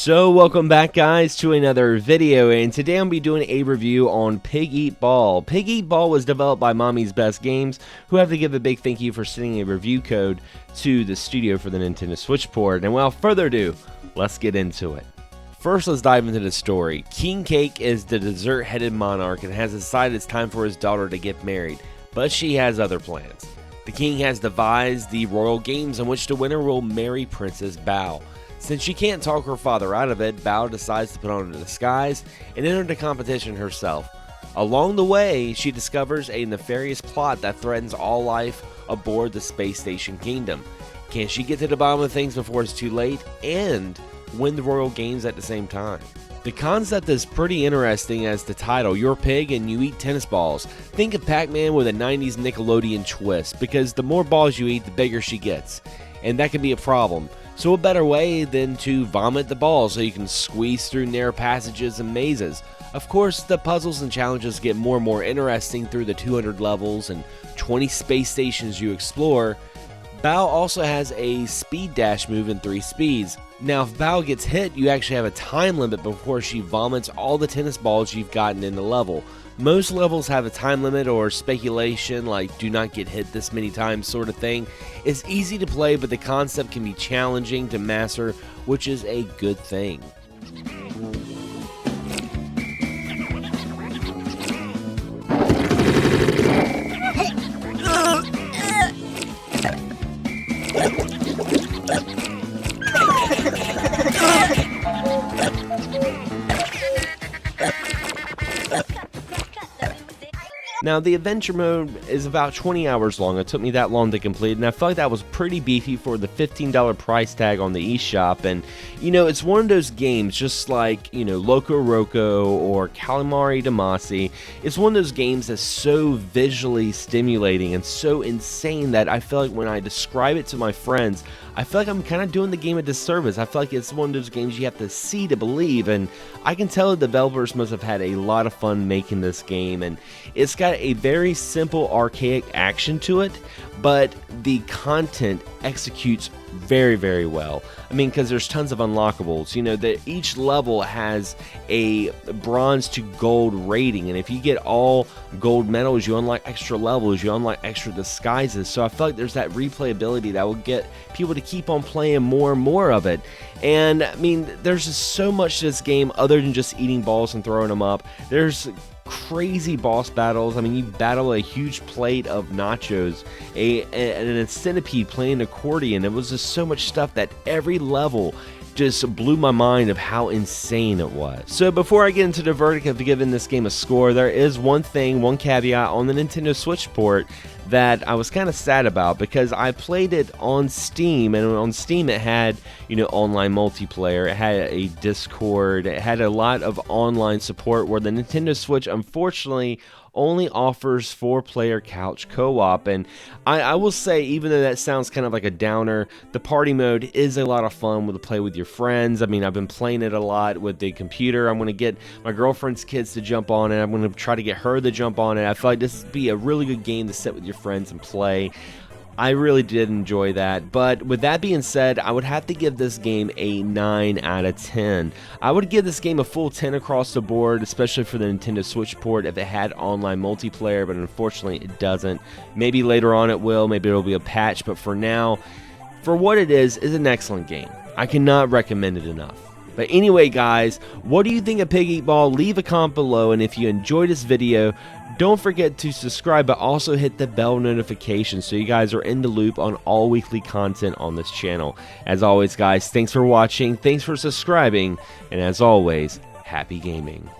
So welcome back guys to another video, and today I'm going to be doing a review on Pig Eat Ball. Pig Eat Ball was developed by Mommy's Best Games, who have to give a big thank you for sending a review code to the studio for the Nintendo Switch port. And without further ado, let's get into it. First, let's dive into the story. King Cake is the dessert-headed monarch and has decided it's time for his daughter to get married, but she has other plans. The king has devised the royal games in which the winner will marry Princess Bao. Since she can't talk her father out of it, Bao decides to put on a disguise and enter the competition herself. Along the way, she discovers a nefarious plot that threatens all life aboard the space station kingdom. Can she get to the bottom of things before it's too late and win the royal games at the same time? The concept is pretty interesting as the title, You're a Pig and You Eat Tennis Balls. Think of Pac-Man with a 90s Nickelodeon twist, because the more balls you eat, the bigger she gets. And that can be a problem. So what better way than to vomit the balls so you can squeeze through narrow passages and mazes. Of course, the puzzles and challenges get more and more interesting through the 200 levels and 20 space stations you explore. Bao also has a speed dash move in 3 speeds. Now, if Bao gets hit, you actually have a time limit before she vomits all the tennis balls you've gotten in the level. Most levels have a time limit or speculation like do not get hit this many times sort of thing. It's easy to play, but the concept can be challenging to master, which is a good thing. Now, the adventure mode is about 20 hours long. It took me that long to complete, and I felt like that was pretty beefy for the $15 price tag on the eShop. And, you know, it's one of those games, just like, you know, Loco Roco or Calamari Damacy. It's one of those games that's so visually stimulating and so insane that I feel like when I describe it to my friends, I feel like I'm kind of doing the game a disservice. I feel like it's one of those games you have to see to believe, and I can tell the developers must have had a lot of fun making this game. And it's got a very simple archaic action to it, but the content executes very, very well. I mean, because there's tons of unlockables. You know, that each level has a bronze to gold rating, and if you get all gold medals, you unlock extra levels, you unlock extra disguises. So I feel like there's that replayability that will get people to keep on playing more and more of it. And I mean, there's just so much to this game other than just eating balls and throwing them up. There's crazy boss battles. I mean, you battle a huge plate of nachos, and a centipede playing accordion. It was just so much stuff that every level just blew my mind of how insane it was. So before I get into the verdict of giving this game a score, there is one caveat on the Nintendo Switch port that I was kind of sad about, because I played it on Steam, and on Steam it had, you know, online multiplayer, it had a Discord, it had a lot of online support, where the Nintendo Switch unfortunately only offers 4-player couch co-op. And I will say, even though that sounds kind of like a downer, the party mode is a lot of fun to play with your friends. I mean, I've been playing it a lot with the computer. I'm going to get my girlfriend's kids to jump on it. I'm going to try to get her to jump on it. I feel like this would be a really good game to sit with your friends and play. I really did enjoy that. But with that being said, I would have to give this game a 9 out of 10. I would give this game a full 10 across the board, especially for the Nintendo Switch port if it had online multiplayer, but unfortunately it doesn't. Maybe later on it will, maybe it'll be a patch, but for now, for what it is an excellent game. I cannot recommend it enough. But anyway guys, what do you think of Pig Eat Ball? Leave a comment below, and if you enjoyed this video, don't forget to subscribe, but also hit the bell notification so you guys are in the loop on all weekly content on this channel. As always guys, thanks for watching, thanks for subscribing, and as always, happy gaming.